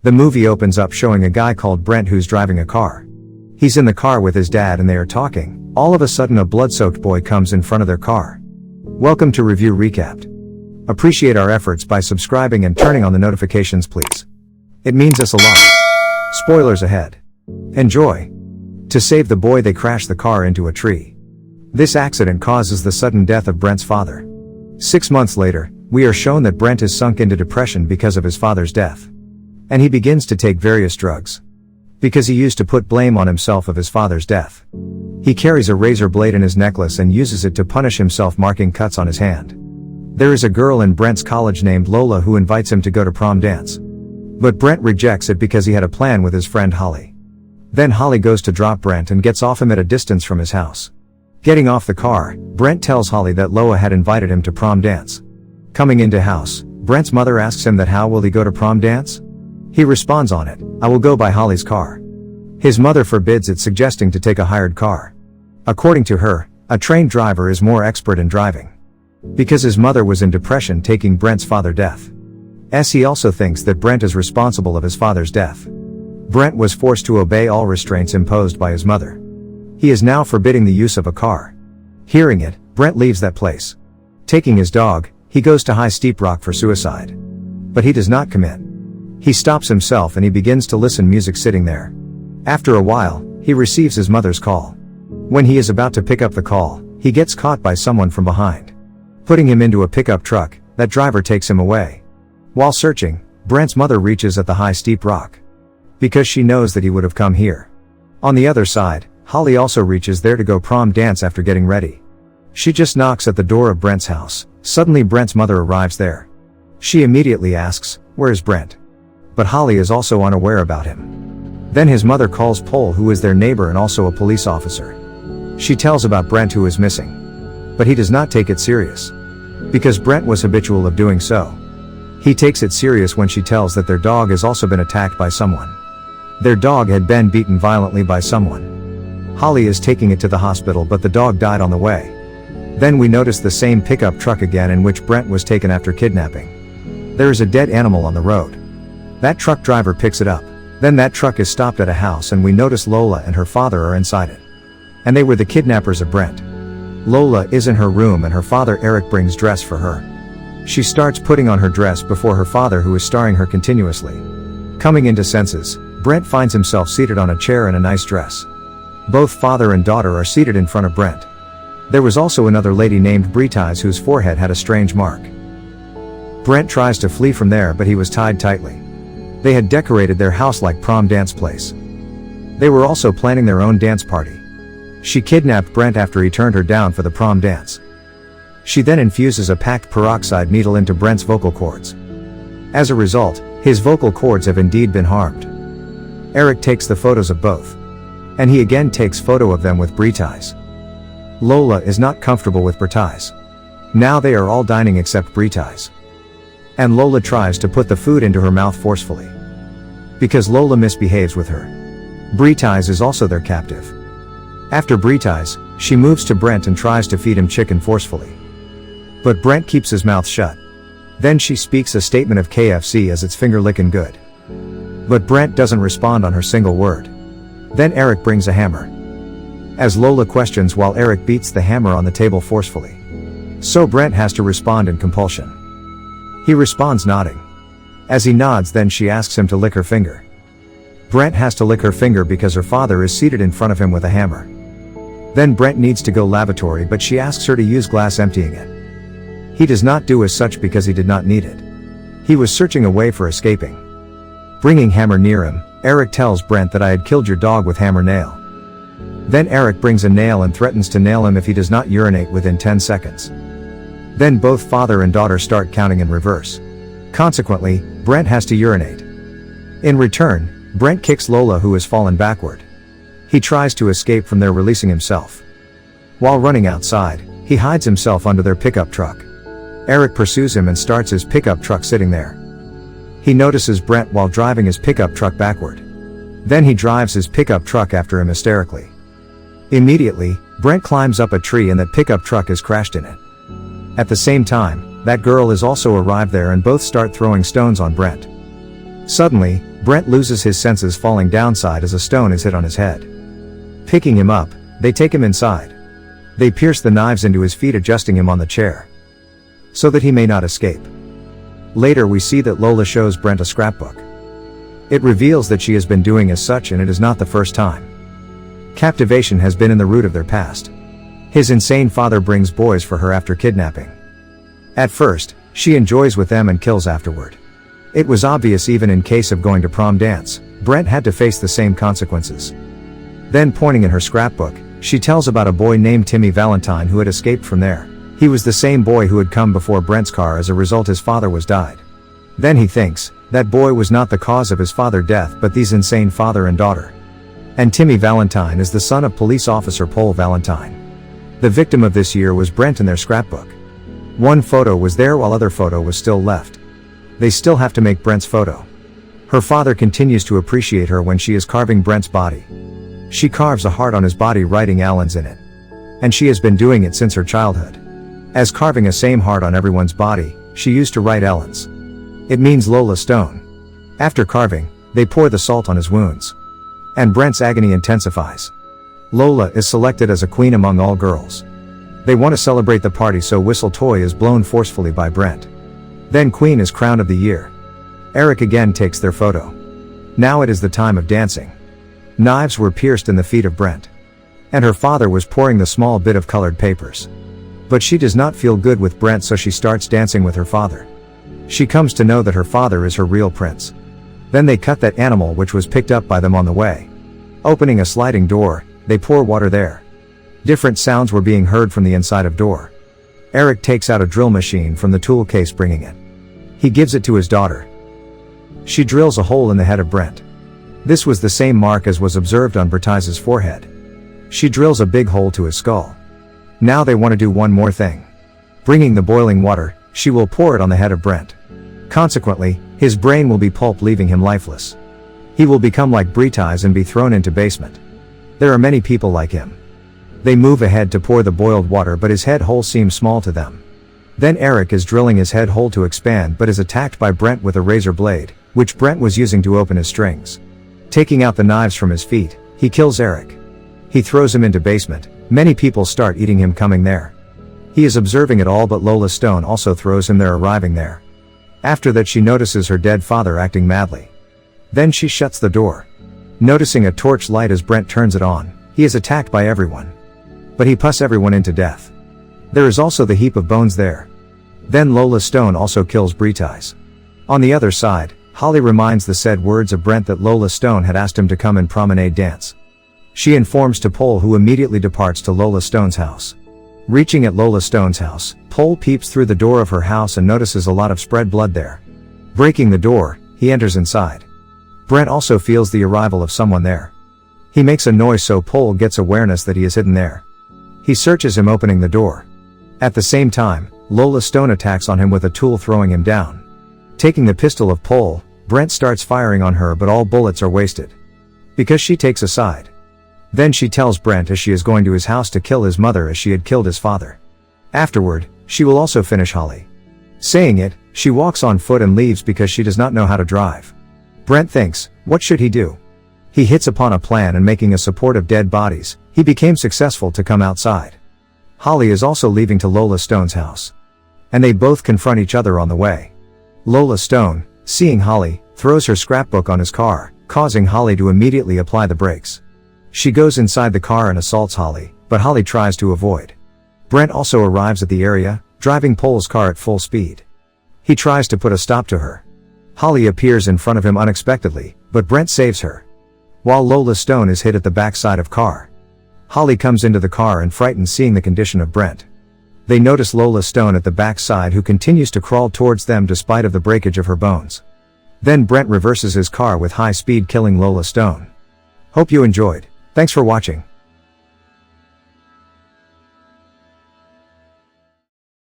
The movie opens up showing a guy called Brent who's driving a car. He's in the car with his dad and they are talking. All of a sudden a blood-soaked boy comes in front of their car. Welcome to Review Recapped. Appreciate our efforts by subscribing and turning on the notifications please. It means us a lot. Spoilers ahead. Enjoy. To save the boy they crash the car into a tree. This accident causes the sudden death of Brent's father. 6 months later, we are shown that Brent is sunk into depression because of his father's death. And he begins to take various drugs. Because he used to put blame on himself of his father's death. He carries a razor blade in his necklace and uses it to punish himself, marking cuts on his hand. There is a girl in Brent's college named Lola who invites him to go to prom dance. But Brent rejects it because he had a plan with his friend Holly. Then Holly goes to drop Brent and gets off him at a distance from his house. Getting off the car, Brent tells Holly that Lola had invited him to prom dance. Coming into house, Brent's mother asks him that how will he go to prom dance? He responds on it, I will go by Holly's car. His mother forbids it, suggesting to take a hired car. According to her, a trained driver is more expert in driving. Because his mother was in depression taking Brent's father's death. He also thinks that Brent is responsible of his father's death. Brent was forced to obey all restraints imposed by his mother. He is now forbidding the use of a car. Hearing it, Brent leaves that place. Taking his dog, he goes to High Steep Rock for suicide. But he does not commit. He stops himself and he begins to listen music sitting there. After a while, he receives his mother's call. When he is about to pick up the call, he gets caught by someone from behind. Putting him into a pickup truck, that driver takes him away. While searching, Brent's mother reaches at the High Steep Rock. Because she knows that he would have come here. On the other side, Holly also reaches there to go prom dance after getting ready. She just knocks at the door of Brent's house. Suddenly Brent's mother arrives there. She immediately asks, "Where is Brent?" But Holly is also unaware about him. Then his mother calls Paul, who is their neighbor and also a police officer. She tells about Brent who is missing. But he does not take it serious. Because Brent was habitual of doing so. He takes it serious when she tells that their dog has also been attacked by someone. Their dog had been beaten violently by someone. Holly is taking it to the hospital but the dog died on the way. Then we notice the same pickup truck again in which Brent was taken after kidnapping. There is a dead animal on the road. That truck driver picks it up. Then that truck is stopped at a house and we notice Lola and her father are inside it. And they were the kidnappers of Brent. Lola is in her room and her father Eric brings dress for her. She starts putting on her dress before her father who is starring her continuously. Coming into senses, Brent finds himself seated on a chair in a nice dress. Both father and daughter are seated in front of Brent. There was also another lady named Brent whose forehead had a strange mark. Brent tries to flee from there but he was tied tightly. They had decorated their house like prom dance place. They were also planning their own dance party. She kidnapped Brent after he turned her down for the prom dance. She then infuses a packed peroxide needle into Brent's vocal cords. As a result, his vocal cords have indeed been harmed. Eric takes the photos of both. And he again takes photo of them with Brent. Lola is not comfortable with Brent. Now they are all dining except Brent. And Lola tries to put the food into her mouth forcefully. Because Lola misbehaves with her. Brent is also their captive. After Brent, she moves to Brent and tries to feed him chicken forcefully. But Brent keeps his mouth shut. Then she speaks a statement of KFC as it's finger licking good. But Brent doesn't respond on her single word. Then Eric brings a hammer. As Lola questions while Eric beats the hammer on the table forcefully. So Brent has to respond in compulsion. He responds nodding. As he nods then she asks him to lick her finger. Brent has to lick her finger because her father is seated in front of him with a hammer. Then Brent needs to go lavatory but she asks her to use glass emptying it. He does not do as such because he did not need it. He was searching a way for escaping. Bringing hammer near him, Eric tells Brent that I had killed your dog with hammer nail. Then Eric brings a nail and threatens to nail him if he does not urinate within 10 seconds. Then both father and daughter start counting in reverse. Consequently, Brent has to urinate. In return, Brent kicks Lola who has fallen backward. He tries to escape from there releasing himself. While running outside, he hides himself under their pickup truck. Eric pursues him and starts his pickup truck sitting there. He notices Brent while driving his pickup truck backward. Then he drives his pickup truck after him hysterically. Immediately, Brent climbs up a tree and that pickup truck is crashed in it. At the same time, that girl is also arrived there and both start throwing stones on Brent. Suddenly, Brent loses his senses, falling downside as a stone is hit on his head. Picking him up, they take him inside. They pierce the knives into his feet, adjusting him on the chair so that he may not escape. Later we see that Lola shows Brent a scrapbook. It reveals that she has been doing as such, and it is not the first time. Captivation has been in the root of their past. His insane father brings boys for her after kidnapping. At first, she enjoys with them and kills afterward. It was obvious even in case of going to prom dance, Brent had to face the same consequences. Then, pointing in her scrapbook, she tells about a boy named Timmy Valentine who had escaped from there. He was the same boy who had come before Brent's car. As a result, his father was died. Then he thinks, that boy was not the cause of his father's death but these insane father and daughter. And Timmy Valentine is the son of police officer Paul Valentine. The victim of this year was Brent in their scrapbook. One photo was there while other photo was still left. They still have to make Brent's photo. Her father continues to appreciate her when she is carving Brent's body. She carves a heart on his body, writing Alan's in it. And she has been doing it since her childhood. As carving a same heart on everyone's body, she used to write Ellen's. It means Lola Stone. After carving, they pour the salt on his wounds. And Brent's agony intensifies. Lola is selected as a queen among all girls. They want to celebrate the party, so whistle toy is blown forcefully by Brent. Then queen is crowned of the year. Eric again takes their photo. Now it is the time of dancing. Knives were pierced in the feet of Brent. And her father was pouring the small bit of colored papers. But she does not feel good with Brent, so she starts dancing with her father. She comes to know that her father is her real prince. Then they cut that animal which was picked up by them on the way. Opening a sliding door, they pour water there. Different sounds were being heard from the inside of door. Eric takes out a drill machine from the tool case, bringing it. He gives it to his daughter. She drills a hole in the head of Brent. This was the same mark as was observed on Bertise's forehead. She drills a big hole to his skull. Now they want to do one more thing. Bringing the boiling water, she will pour it on the head of Brent. Consequently, his brain will be pulp, leaving him lifeless. He will become like Bertise and be thrown into basement. There are many people like him. They move ahead to pour the boiled water, but his head hole seems small to them. Then Eric is drilling his head hole to expand, but is attacked by Brent with a razor blade, which Brent was using to open his strings. Taking out the knives from his feet, he kills Eric. He throws him into basement. Many people start eating him coming there. He is observing it all, but Lola Stone also throws him there, arriving there. After that, she notices her dead father acting madly. Then she shuts the door. Noticing a torch light as Brent turns it on, he is attacked by everyone. But he puts everyone into death. There is also the heap of bones there. Then Lola Stone also kills Bertise. On the other side, Holly reminds the said words of Brent that Lola Stone had asked him to come and promenade dance. She informs to Pole, who immediately departs to Lola Stone's house. Reaching at Lola Stone's house, Pole peeps through the door of her house and notices a lot of spread blood there. Breaking the door, he enters inside. Brent also feels the arrival of someone there. He makes a noise, so Pole gets awareness that he is hidden there. He searches him, opening the door. At the same time, Lola Stone attacks on him with a tool, throwing him down. Taking the pistol of Pole, Brent starts firing on her, but all bullets are wasted. Because she takes a side. Then she tells Brent as she is going to his house to kill his mother as she had killed his father. Afterward, she will also finish Holly. Saying it, she walks on foot and leaves because she does not know how to drive. Brent thinks, what should he do? He hits upon a plan, and making a support of dead bodies, he became successful to come outside. Holly is also leaving to Lola Stone's house. And they both confront each other on the way. Lola Stone, seeing Holly, throws her scrapbook on his car, causing Holly to immediately apply the brakes. She goes inside the car and assaults Holly, but Holly tries to avoid. Brent also arrives at the area, driving Pole's car at full speed. He tries to put a stop to her. Holly appears in front of him unexpectedly, but Brent saves her. While Lola Stone is hit at the backside of car. Holly comes into the car and frightened, seeing the condition of Brent. They notice Lola Stone at the backside, who continues to crawl towards them despite of the breakage of her bones. Then Brent reverses his car with high speed, killing Lola Stone. Hope you enjoyed. Thanks for watching.